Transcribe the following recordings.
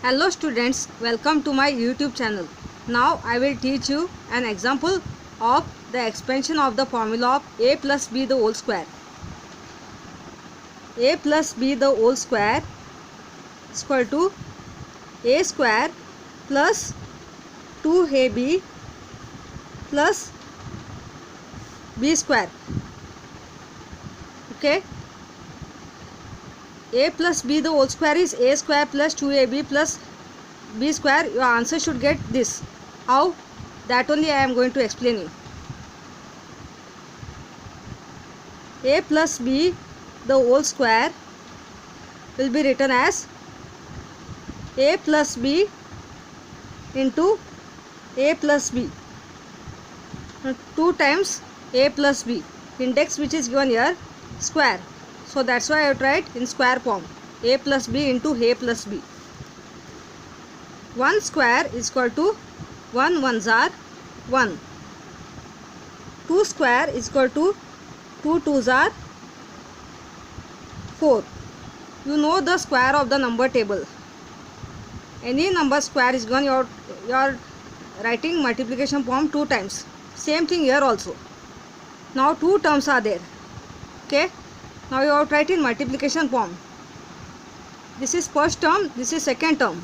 Hello students, welcome to my YouTube channel. Now I will teach you an example of the expansion of the formula of a plus b the whole square. A plus b the whole square is equal to a square plus 2ab plus b square. Okay. A plus b the whole square is a square plus 2ab plus b square. Your answer should get this. How? That only I am going to explain you. A plus b the whole square will be written as a plus b into a plus b. 2 times a plus b. Index which is given here square. So that's why I have tried in square form. A plus b into a plus b. 1 square is equal to 1 ones are 1. 2 square is equal to 2 twos are 4. You know the square of the number table. Any number square is given, you are writing multiplication form 2 times. Same thing here also. Now 2 terms are there. Okay. Now you have to write in multiplication form. This is first term, this is second term.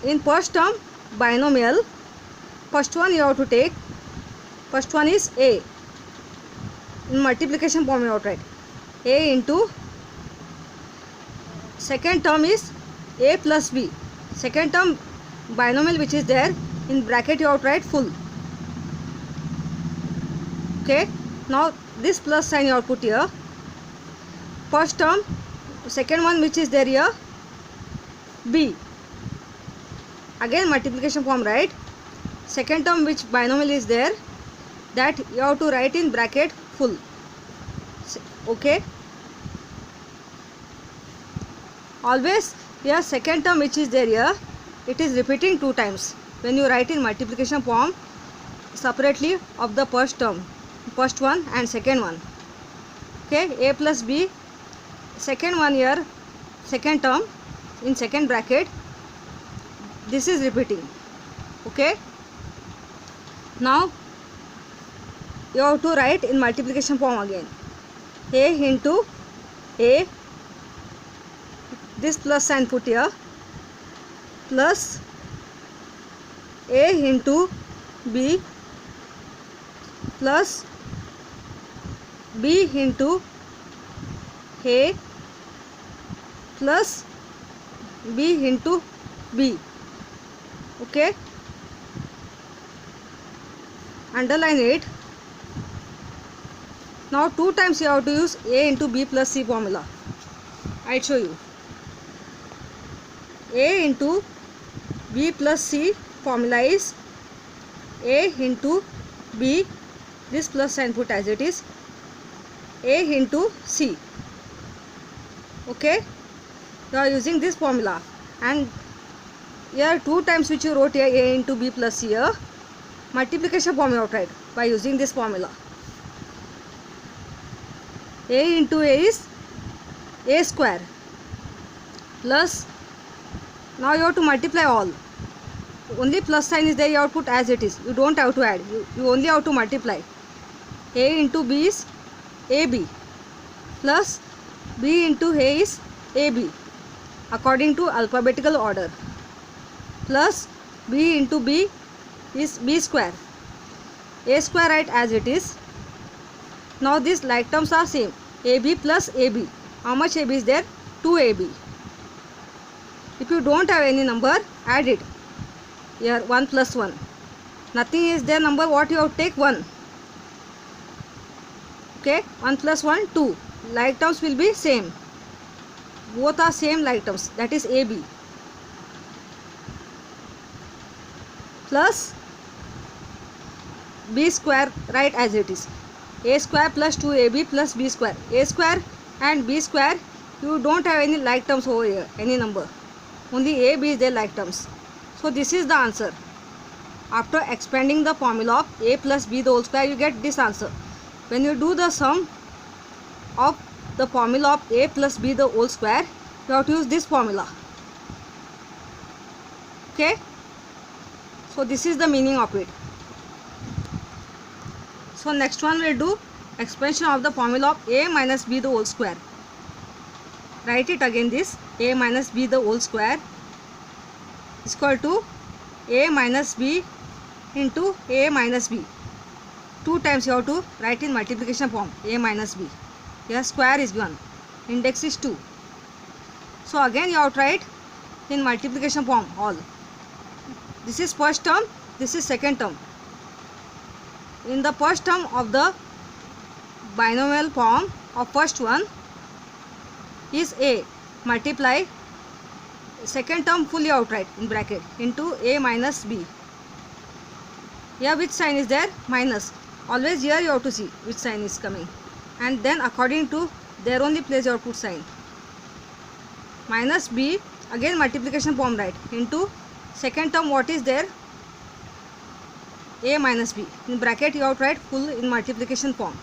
In first term, binomial, first one you have to take, first one is a. In multiplication form you have to write a into, second term is a plus b. Second term binomial which is there, in bracket you have to write full. Okay. Now this plus sign you have to put here. First term, second one which is there here, b. Again multiplication form write. Second term which binomial is there, that you have to write in bracket full. Okay. Always here second term which is there here, it is repeating 2 times. When you write in multiplication form separately of the first term, first one and second one. Okay, a plus b, second one here, second term in second bracket, this is repeating. Okay. Now you have to write in multiplication form again. A into a, this plus sign put here, plus a into b plus b into a plus b into b. Okay. Underline it. Now 2 times you have to use a into b plus c formula. I show you. A into b plus c formula is a into b, this plus sign put as it is, a into c. Okay. You are using this formula, and here 2 times which you wrote here a into b plus c here, multiplication form you have tried by using this formula. A into a is a square plus, now you have to multiply all. Only plus sign is there, you have to put as it is. You don't have to add. You only have to multiply. A into b is ab plus b into a is ab according to alphabetical order, plus b into b is b square. A square write as it is. Now these like terms are same. ab plus ab. How much ab is there? 2ab. If you don't have any number, add it. Here 1 plus 1. Nothing is there number, what you have to take? 1. Okay. 1 plus 1, 2. Like terms will be same. Both are same like terms. That is AB. Plus B square, write as it is. A square plus 2AB plus B square. A square and B square, you don't have any like terms over here. Any number. Only AB is there like terms. So this is the answer. After expanding the formula of a plus b the whole square, you get this answer. When you do the sum of the formula of a plus b the whole square, you have to use this formula. Okay, so this is the meaning of it. So next one we'll do expansion of the formula of a minus b the whole square. Write it again, this a minus b the whole square is equal to a minus b into a minus b. 2 times you have to write in multiplication form, a minus b. Here square is given, index is 2. So again you have to write in multiplication form all. This is first term, this is second term. In the first term of the binomial form of first one is a, multiply second term fully outright in bracket into a minus b. Here which sign is there? Minus. Always here you have to see which sign is coming, and then according to their only place you have to put sign. Minus b, again multiplication form right, into second term what is there? A minus b. In bracket you have to write full in multiplication form.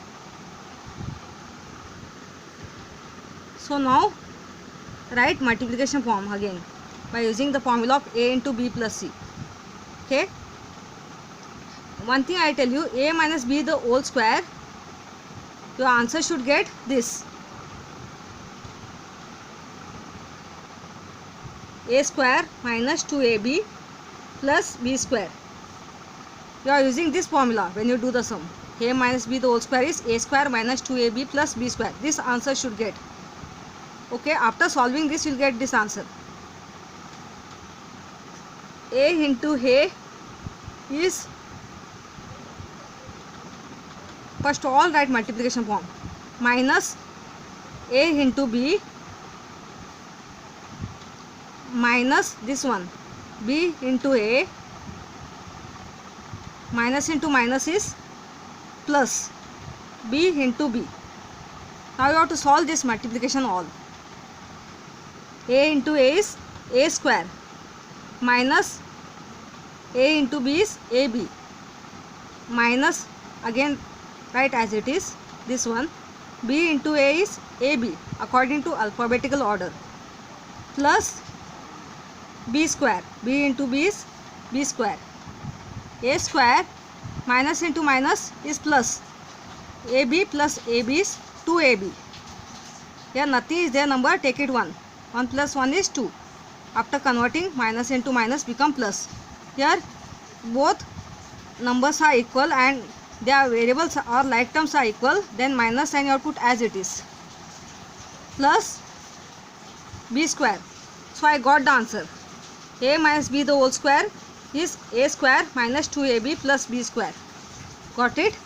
So now write multiplication form again by using the formula of a into b plus c. Okay. One thing I tell you, a minus b the whole square, your answer should get this. A square minus 2ab plus b square. You are using this formula when you do the sum. A minus b the whole square is a square minus 2ab plus b square. This answer should get. Okay, after solving this you will get this answer. A into a is, first all write multiplication form, minus a into b minus this one b into a, minus into minus is plus b into b. Now you have to solve this multiplication all. A into a is a square minus a into b is ab, minus again write as it is this one, b into a is ab according to alphabetical order, plus b square, b into b is b square, a square minus into minus is plus, ab plus ab is 2ab. Here nothing is there number, take it 1. 1 plus 1 is 2. After converting, minus into minus become plus. Here both numbers are equal and their variables or like terms are equal, then minus sign you have to put as it is, plus b square. So I got the answer. A minus b the whole square is a square minus 2ab plus b square. Got it?